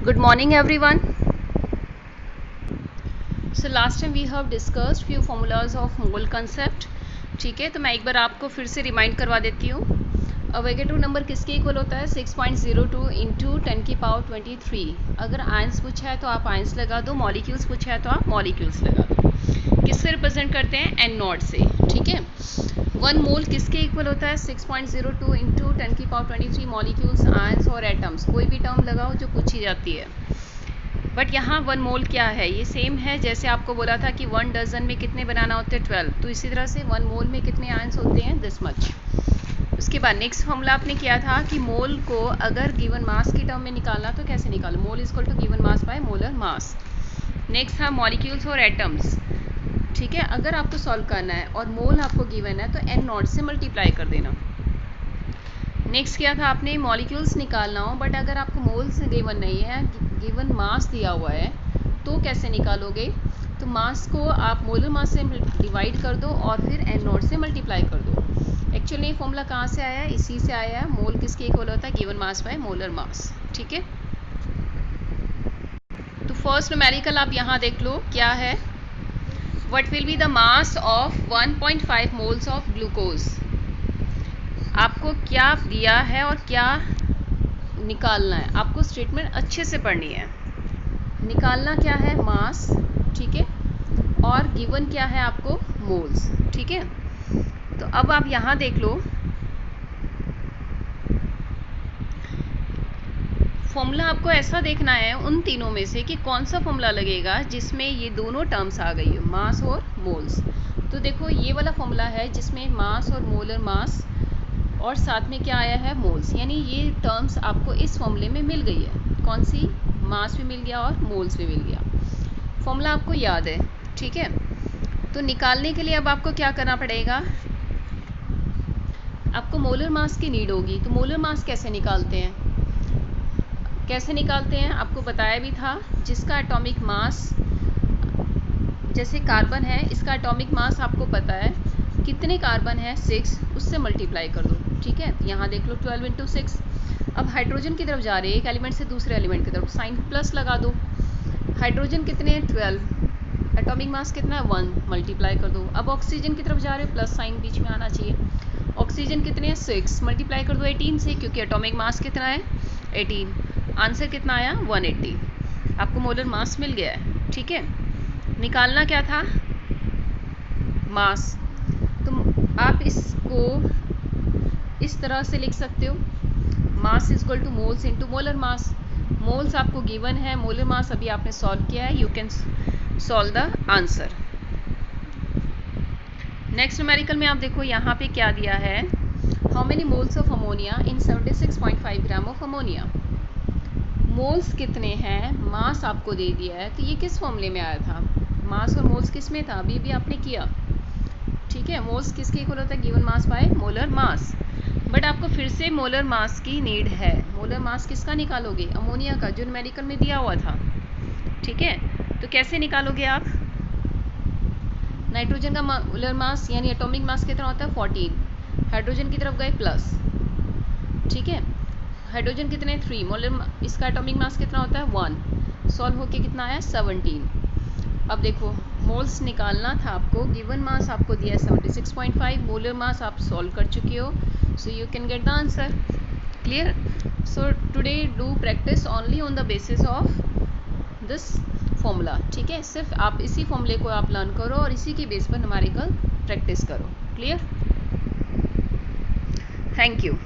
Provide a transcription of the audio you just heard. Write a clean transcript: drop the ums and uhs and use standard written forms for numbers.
Good morning everyone. So last time we have discussed few formulas of mole concept. ठीक है, तो मैं एक बार आपको फिर से रिमाइंड करवा देती हूँ. अवेगेड्रो नंबर किसके इक्वल होता है 6.02 इंटू 10 की पावर 23. अगर आयंस पूछा है तो आप आयंस लगा दो, मॉलिक्यूल्स पूछा है तो आप मॉलिक्यूल्स लगा दो. किससे रिप्रेजेंट करते हैं? एन नॉट से. ठीक है, 1 मोल किसके इक्वल होता है 6.02 इंटू 10 की पावर 23 मॉलिक्यूल्स, आयंस और एटम्स. कोई भी टर्म लगाओ जो पूछी जाती है. बट यहाँ 1 मोल क्या है, ये सेम है जैसे आपको बोला था कि 1 डजन में कितने बनाना होते हैं 12. तो इसी तरह से 1 मोल में कितने आयंस होते हैं, दिस मच. उसके बाद नेक्स्ट फॉर्मूला आपने किया था कि मोल को अगर गिवन मास की टर्म में निकालना तो कैसे निकालो, mole is equal to given mass by molar mass. Next था मॉलिक्यूल्स और एटम्स. ठीक है, अगर आपको सॉल्व करना है और मोल आपको गिवन है तो एन नॉट से मल्टीप्लाई कर देना. नेक्स्ट किया था आपने मॉलिक्यूल्स निकालना हो, बट अगर आपको मोल्स गिवन नहीं है, गिवन मास दिया हुआ है, तो कैसे निकालोगे? तो मास को आप मोलर मास से डिवाइड कर दो और फिर एन नॉट से मल्टीप्लाई कर दो. एक्चुअली ये फॉर्मूला कहाँ से आया है? इसी से आया है. मोल किसके इक्वल होता है? गिवन मास बाय मोलर मास. ठीक है, तो फर्स्ट न्यूमेरिकल आप यहाँ देख लो क्या है. What will be the mass of 1.5 moles of glucose. आपको क्या दिया है और क्या निकालना है, आपको स्टेटमेंट अच्छे से पढ़नी है. निकालना क्या है? मास. ठीक है, और गिवन क्या है आपको? मोल्स. ठीक है, तो अब आप यहाँ देख लो फॉर्मूला. आपको ऐसा देखना है उन तीनों में से कि कौन सा फॉर्मूला लगेगा जिसमें ये दोनों टर्म्स आ गई है, मास और मोल्स. तो देखो ये वाला फॉर्मूला है जिसमें मास और मोलर मास और साथ में क्या आया है? मोल्स. यानी ये टर्म्स आपको इस फॉर्मूले में मिल गई है. कौन सी? मास भी मिल गया और मोल्स भी मिल गया. फॉर्मूला आपको याद है. ठीक है, तो निकालने के लिए अब आपको क्या करना पड़ेगा? आपको मोलर मास की नीड होगी. तो मोलर मास कैसे निकालते हैं? कैसे निकालते हैं आपको बताया भी था. जिसका एटॉमिक मास, जैसे कार्बन है, इसका एटॉमिक मास आपको पता है कितने कार्बन है 6, उससे मल्टीप्लाई कर दो. ठीक है, यहाँ देख लो 12 इंटू 6. अब हाइड्रोजन की तरफ जा रहे हैं, एक एलिमेंट से दूसरे एलिमेंट की तरफ, साइन प्लस लगा दो. हाइड्रोजन कितने हैं? 12. एटॉमिक मास कितना है? 1, मल्टीप्लाई कर दो. अब ऑक्सीजन की तरफ जा रहे हो, प्लस साइन बीच में आना चाहिए. ऑक्सीजन कितने हैं? 6, मल्टीप्लाई कर दो 18 से, क्योंकि एटॉमिक मास कितना है? 18. आंसर कितना आया? 180. आपको मोलर मास मिल गया है. ठीक है, निकालना क्या था? मास. तो आप इसको इस तरह से लिख सकते हो, mass is equal two moles into molar mass. Moles आपको गिवन है, मोलर मास अभी आपने सॉल्व किया है. You can solve the answer. Next numerical में आप देखो यहाँ पे क्या दिया है. How many moles of ammonia in 76.5 gram of ammonia. Moles कितने हैं, मास आपको दे दिया है. तो ये किस फॉर्मूले में आया था? मास और मोल्स किस में था? अभी भी आपने किया. ठीक है, मोल्स किसके इक्वल होता है? Given mass by molar mass. But आपको फिर से मोलर मास की नीड है. मोलर मास किसका निकालोगे? अमोनिया का, जो न्यूमेरिकल में दिया हुआ था. ठीक है, तो कैसे निकालोगे आप? नाइट्रोजन का मोलर मास यानी एटॉमिक मास कितना होता है? 14. हाइड्रोजन की तरफ गए प्लस. ठीक है, हाइड्रोजन कितने? 3. मोलर इसका एटॉमिक मास कितना होता है? 1. सॉल्व होके कितना आया? 17. अब देखो मोल्स निकालना था आपको, गिवन मास आपको दिया है 76.5, मोलर मास आप सॉल्व कर चुके हो. So you can get the answer. Clear? So today do practice only on the basis of this formula. ठीक है, सिर्फ आप इसी फॉर्मूले को आप लर्न करो और इसी के बेस पर न्यूमेरिकल प्रैक्टिस करो. क्लियर? Thank you.